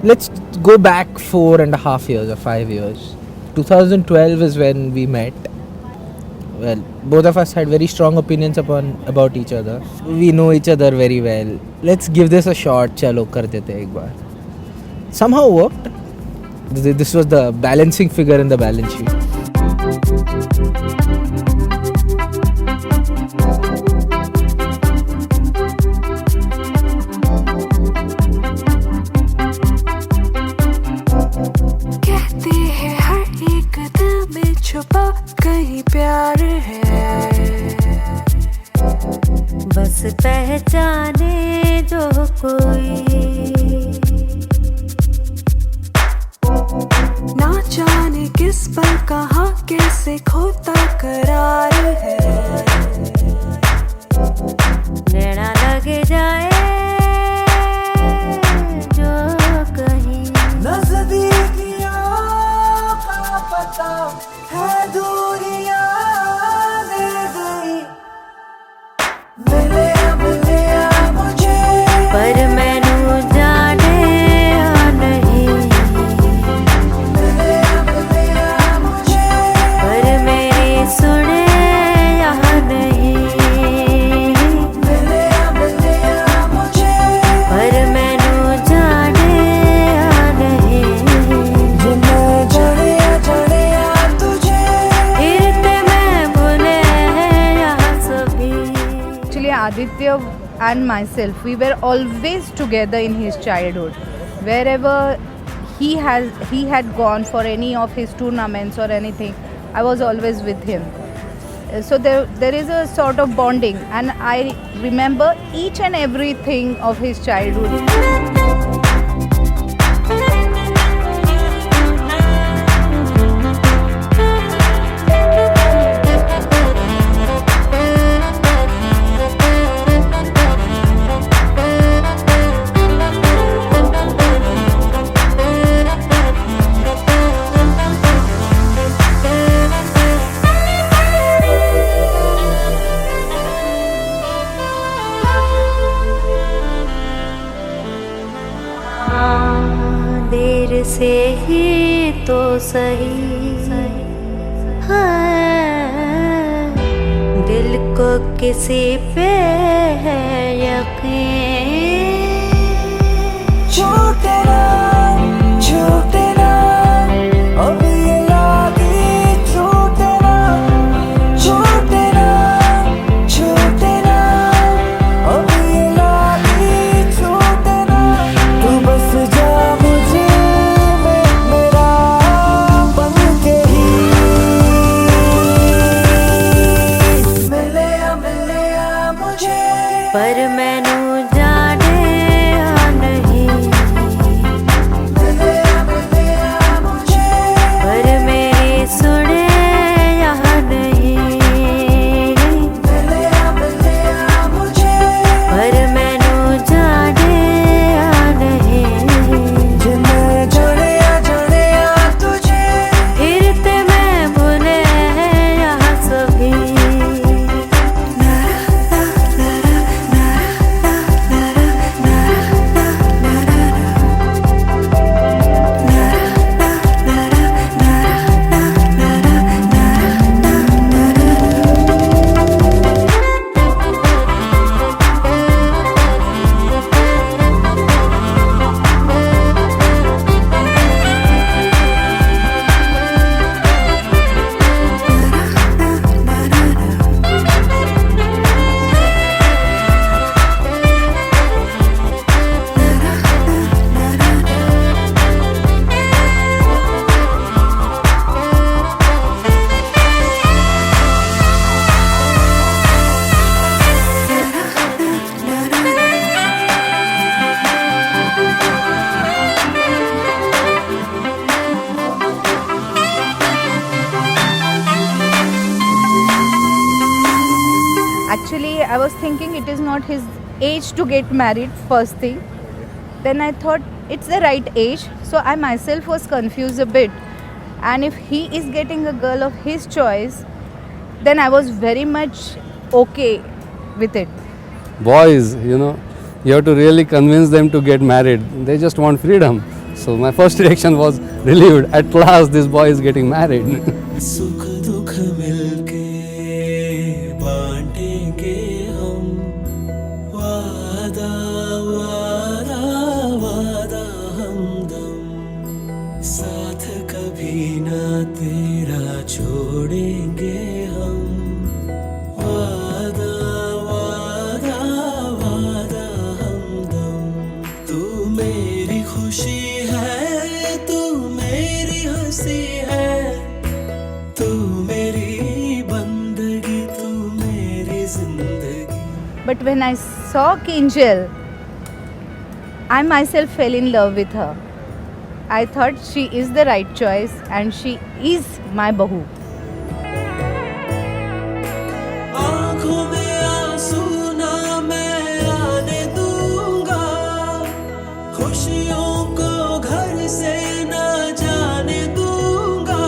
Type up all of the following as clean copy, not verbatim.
Let's go back 4.5 years or 5 years. 2012 is when we met. Well, both of us had very strong opinions about each other. We know each other very well. Let's give this a shot. Chalo kar dete ek baar. Somehow worked. This was the balancing figure in the balance sheet. कहती है हर एक दिल में छुपा कहीं प्यार है, बस पहचाने जो कोई, ना जाने किस पल कहाँ कैसे खोता करार है, नैना लग जाए जो कहीं, नजदीकियां का पता है दूरियां दे गई, मिले मुझे पर मैनू जाने नहीं, मिले मुझे पर मेरी सुने यहाँ नहीं, मिले मुझे पर मैनू जाने नहीं, जिन्हें जाने तुझे फिरते मैं भूले यहाँ सभी. Actually, Aditya and myself, we were always together in his childhood. Wherever he had gone for any of his tournaments or anything, I was always with him. So there is a sort of bonding, and I remember each and everything of his childhood. देर से ही तो सही, हाँ, दिल को किसी पे है यकीन, छूटे ना अब ये यादें छूटे ना अब ये यादें छूटे ना, तू बस जा मुझे मेरा बन के ही, मिले मुझे पर मैनू जाने नहीं, मिले मुझे पर मेरी सुने यहाँ नहीं, मिले मुझे पर मैनू जाने नहीं, जिन्हें जाने तुझे फिरते मैं भूले यहाँ सभी. Actually, I was thinking it is not his age to get married, first thing. Then I thought it's the right age. So I myself was confused a bit. And if he is getting a girl of his choice, then I was very much okay with it. Boys, you have to really convince them to get married. They just want freedom. So my first reaction was relieved. At last, this boy is getting married. सुख दुख मिलके बांटेंगे हम, वादा वादा वादा हमदम, साथ कभी ना तेरा छोड़ेंगे हम, वादा वादा वादा हमदम। तू मेरी खुशी है, तू मेरी हंसी है, तू मेरी बंदगी, तू मेरी जिंदगी। But when I saw Kinjal, I myself fell in love with her. I thought she is the right choice and she is my Bahu. आँखों में आंसू ना मैं आने दूंगा, खुशियों को घर से ना जाने दूंगा,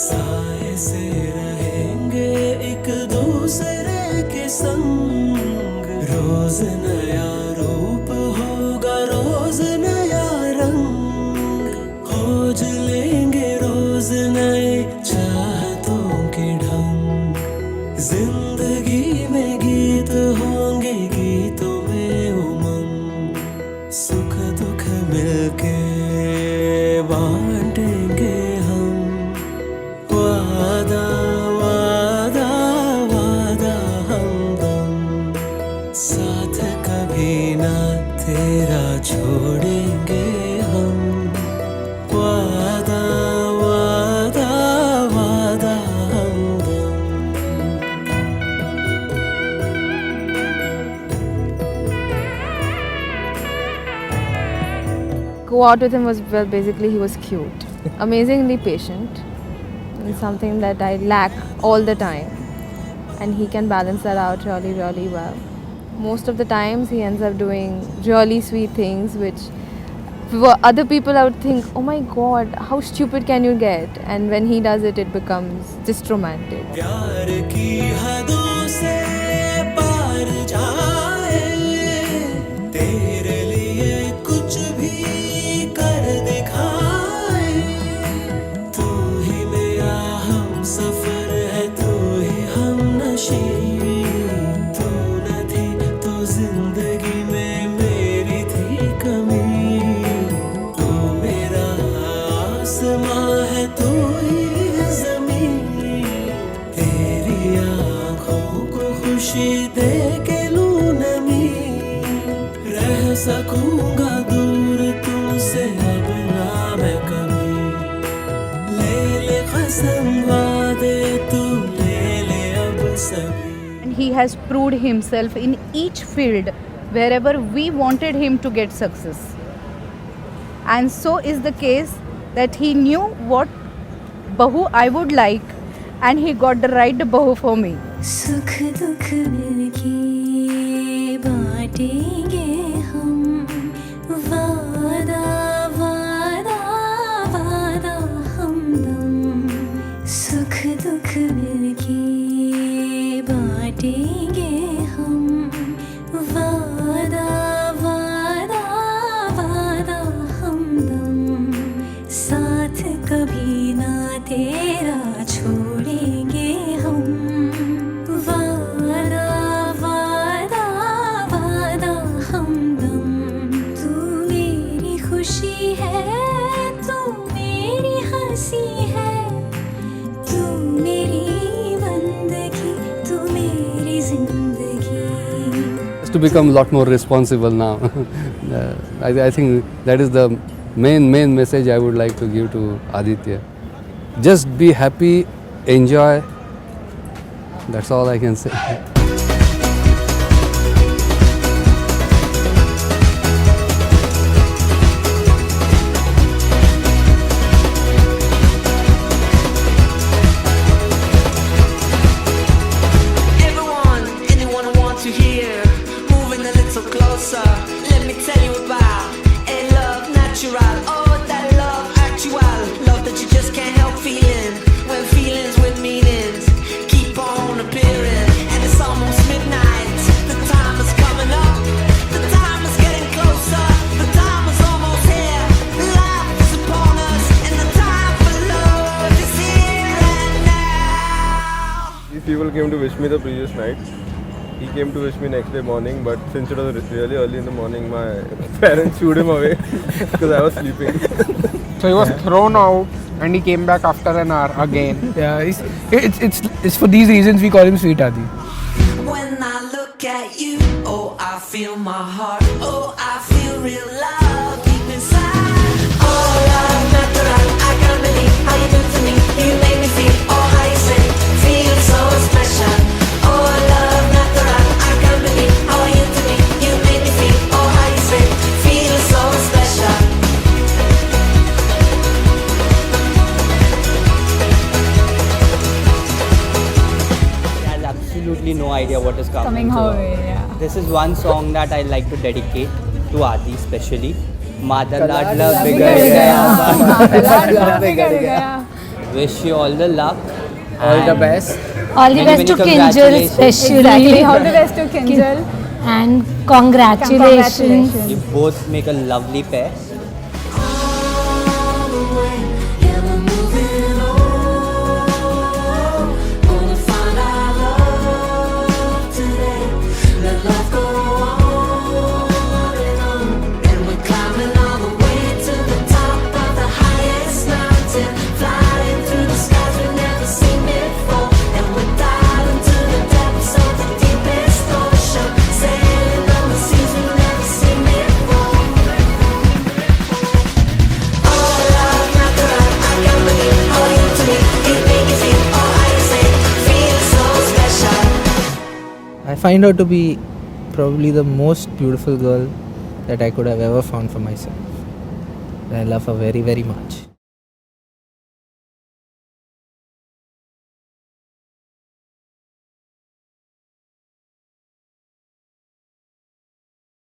साए से रहेंगे एक दूसरे के संग, रोज नया रूप होगा, रोज नया रंग, खोज लेंगे रोज नए चाहतों के ढंग, जिंदगी में गीत होंगे, गीतों में उमंग, सुख दुख मिलके बांटेंगे हम, वादा वादा वादा हमदम, साथ कभी ना तेरा छोड़ेंगे हम, वादा वादा वादा हमदम। Go out with him was, well, basically he was cute, amazingly patient, and something that I lack all the time, and he can balance that out really, really well. Most of the times he ends up doing really sweet things which for other people I would think, oh my god, how stupid can you get, and when he does it, it becomes just romantic. प्यार की हदों से पार जाए, तेरे लिए कुछ भी कर दिखाए, तू ही मेरा हम सफर है, तू ही हम नशी, तू न थी तो जिंदगी में मेरी थी कमी, तू मेरा आसमां है, तू ही जमीन, तेरी आँखों को खुशी दे के लूं नमी, रह सकूंगा दूर तुमसे अब ना मैं कभी, ले कसम वादे तू ले अब सभी। And he has proved himself in each field wherever we wanted him to get success. And so is the case that he knew what Bahu I would like and he got the right Bahu for me. सुख दुख मिलके बांटेंगे हम, वादा वादा वादा हमदम, सुख दुख मिलके बांटेंगे हम, वादा वादा वादा हमदम, साथ कभी ना तेरा छोड़ेंगे हम, वादा वादा वादा हमदम। तू मेरी खुशी है, तू मेरी हंसी है, तू मेरी बंदगी, तू मेरी जिंदगी। To become a lot more responsible now. I think that is the main message I would like to give to Aditya. Just be happy, enjoy. That's all I can say. Anyone who wants to hear, moving a little closer. Let me tell you about a love natural. Oh, that love actual, love that you just can't help feeling. When feelings with meanings keep on appearing, and it's all people came to wish me the previous night. He came to wish me next day morning, but since it was really early in the morning, my parents shooed him away because I was sleeping. So he was thrown out and he came back after an hour again. Yeah, it's for these reasons we call him Sweet Adi. When I look at you, oh, I feel my heart. Oh, I feel real love deep inside. Oh, love, natural. I can't believe how you do to me. You make me feel, oh, how you say, feel so special. Oh, love, natural. I can't believe how you to me. You make me feel, oh, how you say, feel so special. Has absolutely no idea what is coming her way. Yeah. This is one song that I like to dedicate to Adi especially. Madar Ladla Bigad Gaya. Wish you all the luck. All the best. All the best to Kinjal especially. Exactly. All the best to Kinjal. And congratulations. You both make a lovely pair. I find her to be probably the most beautiful girl that I could have ever found for myself. I love her very, very much.